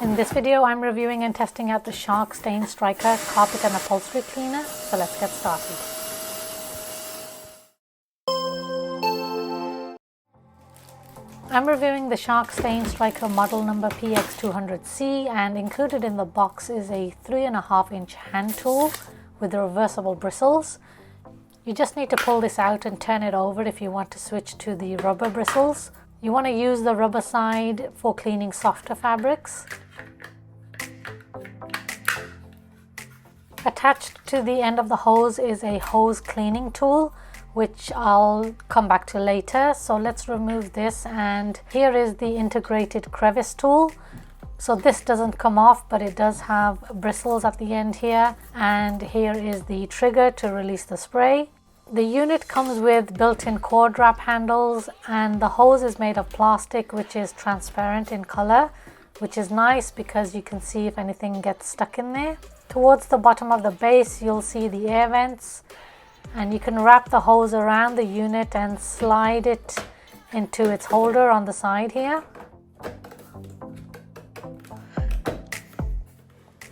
In this video, I'm reviewing and testing out the Shark StainStriker carpet and upholstery cleaner. So let's get started. I'm reviewing the Shark StainStriker model number PX200C, and included in the box is a 3.5-inch hand tool with reversible bristles. You just need to pull this out and turn it over if you want to switch to the rubber bristles. You want to use the rubber side for cleaning softer fabrics. Attached to the end of the hose is a hose cleaning tool, which I'll come back to later. So let's remove this, and here is the integrated crevice tool. So this doesn't come off, but it does have bristles at the end here, and here is the trigger to release the spray. The unit comes with built-in cord wrap handles, and the hose is made of plastic which is transparent in color, which is nice because you can see if anything gets stuck in there. Towards the bottom of the base you'll see the air vents, and you can wrap the hose around the unit and slide it into its holder on the side here.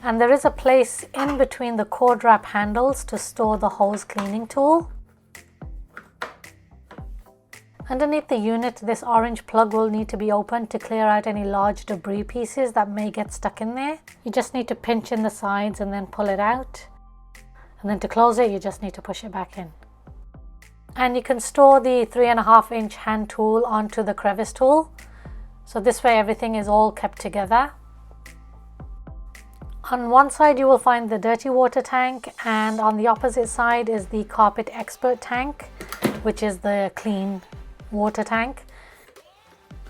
And there is a place in between the cord wrap handles to store the hose cleaning tool. Underneath the unit, this orange plug will need to be opened to clear out any large debris pieces that may get stuck in there. You just need to pinch in the sides and then pull it out. And then to close it, you just need to push it back in. And you can store the 3.5-inch hand tool onto the crevice tool. So this way everything is all kept together. On one side you will find the dirty water tank, and on the opposite side is the carpet expert tank, which is the clean water tank.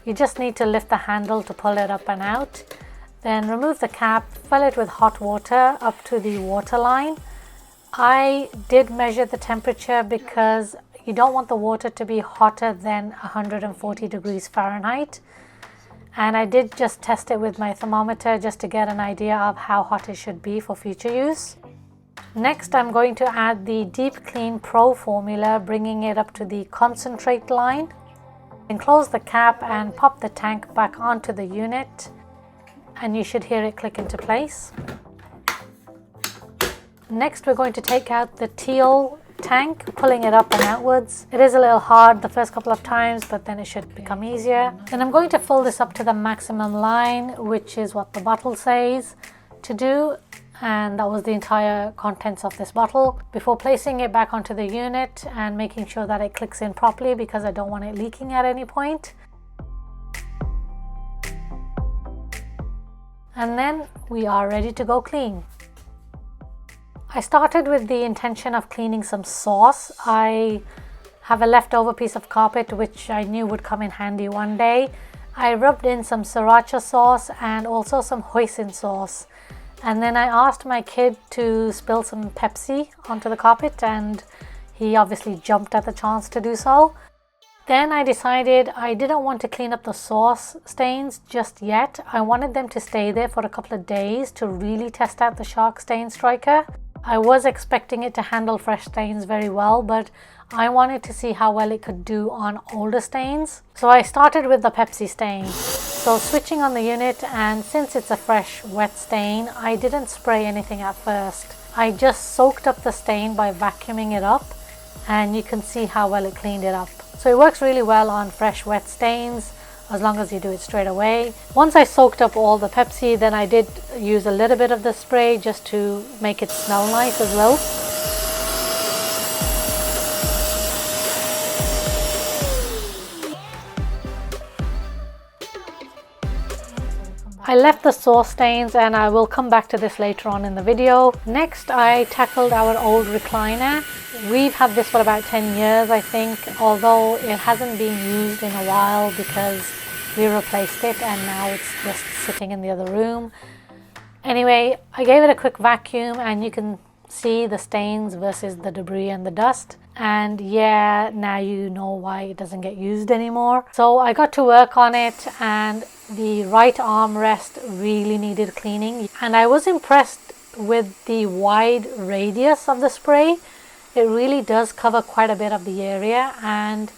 You just need to lift the handle to pull it up and out. Then remove the cap, fill it with hot water up to the water line. I did measure the temperature because you don't want the water to be hotter than 140 degrees Fahrenheit. And I did just test it with my thermometer just to get an idea of how hot it should be for future use. Next, I'm going to add the Deep Clean Pro formula, bringing it up to the concentrate line. Then close the cap and pop the tank back onto the unit, and you should hear it click into place. Next, we're going to take out the teal tank, pulling it up and outwards. It is a little hard the first couple of times, but then it should become easier. Then I'm going to fill this up to the maximum line, which is what the bottle says to do. And that was the entire contents of this bottle, before placing it back onto the unit and making sure that it clicks in properly, because I don't want it leaking at any point. And then we are ready to go clean. I started with the intention of cleaning some sauce. I have a leftover piece of carpet which I knew would come in handy one day. I rubbed in some sriracha sauce and also some hoisin sauce. And then I asked my kid to spill some Pepsi onto the carpet, and he obviously jumped at the chance to do so. Then I decided I didn't want to clean up the sauce stains just yet. I wanted them to stay there for a couple of days to really test out the Shark StainStriker. I was expecting it to handle fresh stains very well, but I wanted to see how well it could do on older stains. So I started with the Pepsi stain. So switching on the unit, and since it's a fresh wet stain, I didn't spray anything at first. I just soaked up the stain by vacuuming it up, and you can see how well it cleaned it up. So it works really well on fresh wet stains as long as you do it straight away. Once I soaked up all the Pepsi, then I did use a little bit of the spray just to make it smell nice as well. I left the sauce stains, and I will come back to this later on in the video. Next, I tackled our old recliner. We've had this for about 10 years, I think, although it hasn't been used in a while because we replaced it and now it's just sitting in the other room. Anyway, I gave it a quick vacuum, and you can see the stains versus the debris and the dust. And yeah, now you know why it doesn't get used anymore. So I got to work on it, and the right armrest really needed cleaning. And I was impressed with the wide radius of the spray. It really does cover quite a bit of the area, and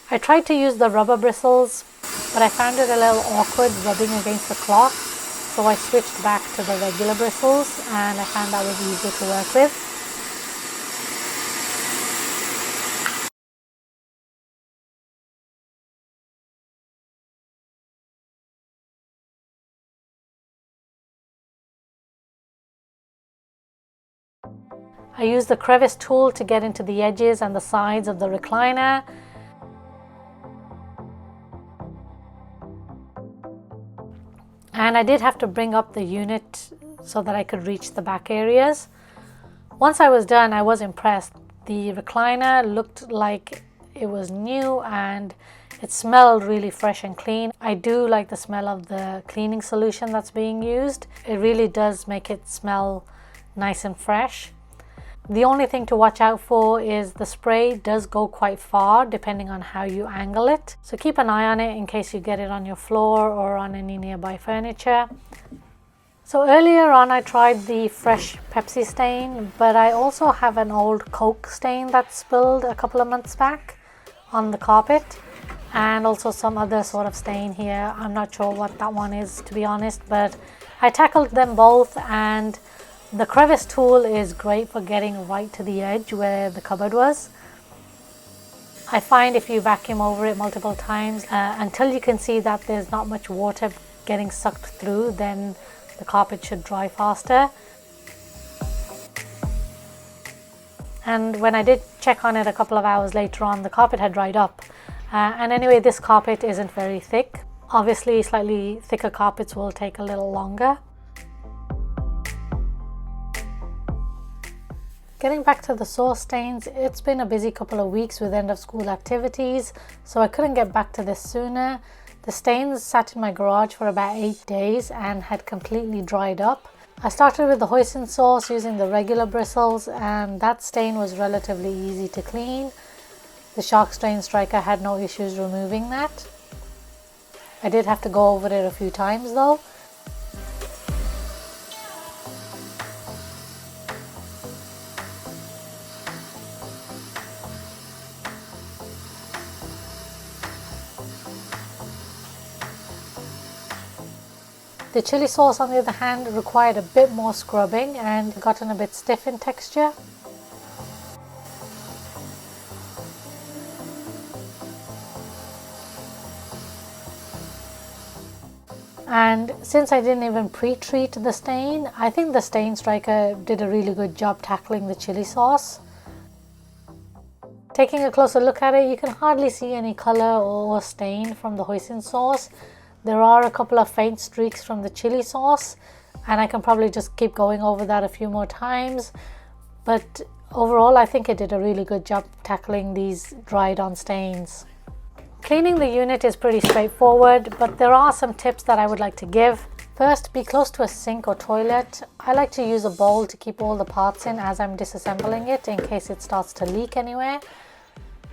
I tried to use the rubber bristles, but I found it a little awkward rubbing against the cloth. so I switched back to the regular bristles and I found that was easier to work with. I used the crevice tool to get into the edges and the sides of the recliner. And I did have to bring up the unit so that I could reach the back areas. Once I was done, I was impressed. The recliner looked like it was new and it smelled really fresh and clean. I do like the smell of the cleaning solution that's being used. It really does make it smell nice and fresh. The only thing to watch out for is the spray does go quite far depending on how you angle it. So keep an eye on it in case you get it on your floor or on any nearby furniture. So earlier on I tried the fresh Pepsi stain, but I also have an old Coke stain that spilled a couple of months back on the carpet, and also some other sort of stain here. I'm not sure what that one is, to be honest, but I tackled them both, and the crevice tool is great for getting right to the edge where the cupboard was. I find if you vacuum over it multiple times until you can see that there's not much water getting sucked through, then the carpet should dry faster. And when I did check on it a couple of hours later on, the carpet had dried up. And anyway, this carpet isn't very thick. Obviously, slightly thicker carpets will take a little longer. Getting back to the sauce stains, it's been a busy couple of weeks with end of school activities, so I couldn't get back to this sooner. The stains sat in my garage for about 8 days and had completely dried up. I started with the hoisin sauce using the regular bristles, and that stain was relatively easy to clean. The Shark StainStriker had no issues removing that. I did have to go over it a few times though. The chili sauce, on the other hand, required a bit more scrubbing and gotten a bit stiff in texture. And since I didn't even pre-treat the stain, I think the StainStriker did a really good job tackling the chili sauce. Taking a closer look at it, you can hardly see any color or stain from the hoisin sauce. There are a couple of faint streaks from the chili sauce, and I can probably just keep going over that a few more times. But overall, I think it did a really good job tackling these dried on stains. Cleaning the unit is pretty straightforward, but there are some tips that I would like to give. First, be close to a sink or toilet. I like to use a bowl to keep all the parts in as I'm disassembling it in case it starts to leak anywhere.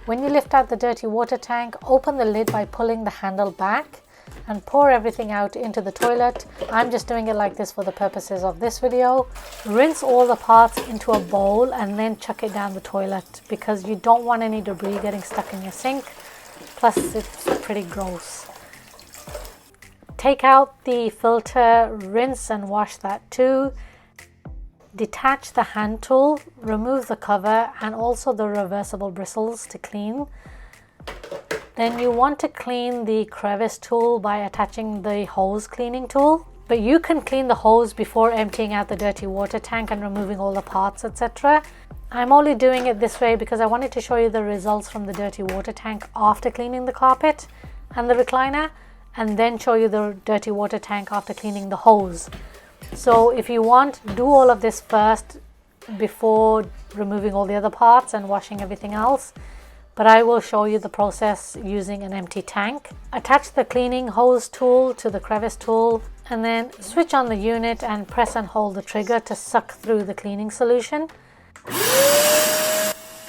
When you lift out the dirty water tank, open the lid by pulling the handle back and pour everything out into the toilet. I'm just doing it like this for the purposes of this video. Rinse all the parts into a bowl and then chuck it down the toilet because you don't want any debris getting stuck in your sink. Plus, it's pretty gross. Take out the filter, rinse and wash that too. Detach the hand tool, remove the cover and also the reversible bristles to clean. Then you want to clean the crevice tool by attaching the hose cleaning tool. But you can clean the hose before emptying out the dirty water tank and removing all the parts, etc. I'm only doing it this way because I wanted to show you the results from the dirty water tank after cleaning the carpet and the recliner, and then show you the dirty water tank after cleaning the hose. So if you want, do all of this first before removing all the other parts and washing everything else. But I will show you the process using an empty tank. Attach the cleaning hose tool to the crevice tool and then switch on the unit and press and hold the trigger to suck through the cleaning solution.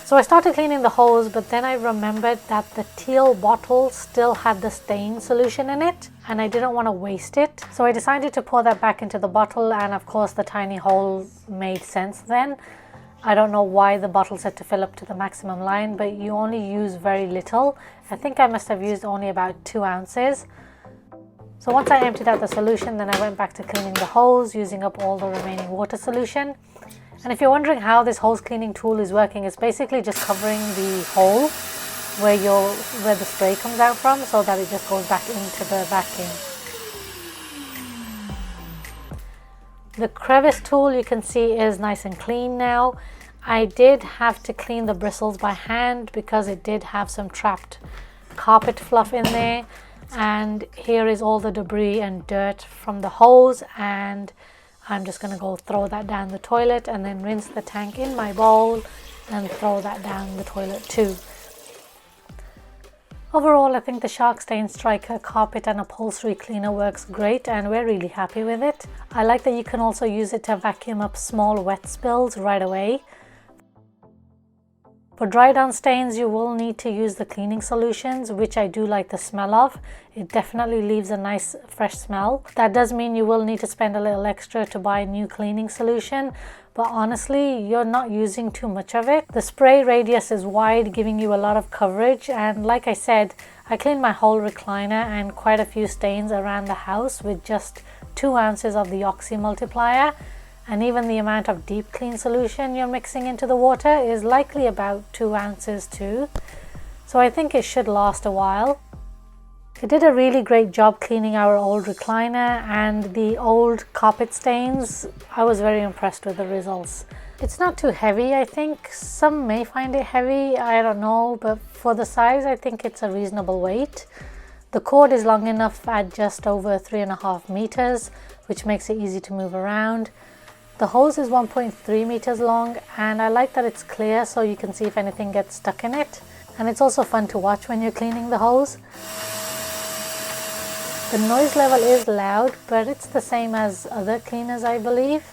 So I started cleaning the hose, but then I remembered that the teal bottle still had the stain solution in it and I didn't want to waste it. So I decided to pour that back into the bottle, and of course the tiny hole made sense then. I don't know why the bottle said to fill up to the maximum line, but you only use very little. I think I must have used only about 2 ounces. So once I emptied out the solution, then I went back to cleaning the hose, using up all the remaining water solution. And if you're wondering how this hose cleaning tool is working, it's basically just covering the hole where the spray comes out from, so that it just goes back into the vacuum. The crevice tool, you can see, is nice and clean now. I did have to clean the bristles by hand because it did have some trapped carpet fluff in there. And here is all the debris and dirt from the hose, and I'm just going to go throw that down the toilet and then rinse the tank in my bowl and throw that down the toilet too. Overall, I think the Shark StainStriker carpet and upholstery cleaner works great, and we're really happy with it. I like that you can also use it to vacuum up small wet spills right away. For dry down stains, you will need to use the cleaning solutions, which I do like the smell of. It definitely leaves a nice fresh smell. That does mean you will need to spend a little extra to buy a new cleaning solution, but honestly, you're not using too much of it. The spray radius is wide, giving you a lot of coverage, and like I said, I cleaned my whole recliner and quite a few stains around the house with just 2 ounces of the Oxy Multiplier. And even the amount of deep clean solution you're mixing into the water is likely about 2 ounces too. So I think it should last a while. It did a really great job cleaning our old recliner and the old carpet stains. I was very impressed with the results. It's not too heavy, I think. Some may find it heavy, I don't know, but for the size, I think it's a reasonable weight. The cord is long enough at just over 3.5 meters, which makes it easy to move around. The hose is 1.3 meters long, and I like that it's clear so you can see if anything gets stuck in it. And it's also fun to watch when you're cleaning the hose. The noise level is loud, but it's the same as other cleaners, I believe.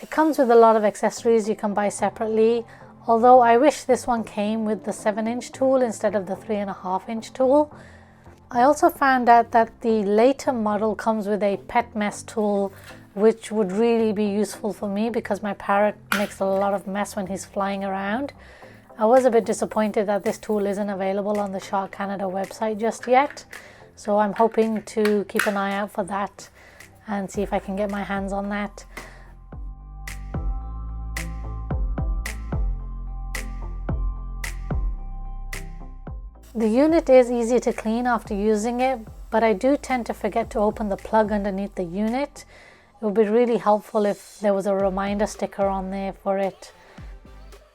It comes with a lot of accessories you can buy separately, although I wish this one came with the 7-inch tool instead of the 3.5-inch tool. I also found out that the later model comes with a pet mess tool, which would really be useful for me because my parrot makes a lot of mess when he's flying around. I was a bit disappointed that this tool isn't available on the Shark Canada website just yet, so I'm hoping to keep an eye out for that and see if I can get my hands on that. The unit is easy to clean after using it, but I do tend to forget to open the plug underneath the unit. It would be really helpful if there was a reminder sticker on there for it.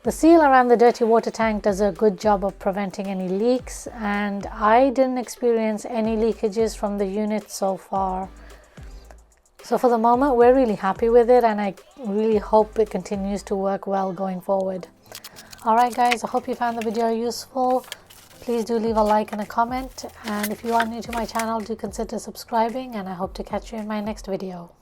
The seal around the dirty water tank does a good job of preventing any leaks, and I didn't experience any leakages from the unit so far. So for the moment, we're really happy with it, and I really hope it continues to work well going forward. Alright guys, I hope you found the video useful. Please do leave a like and a comment, and if you are new to my channel, do consider subscribing, and I hope to catch you in my next video.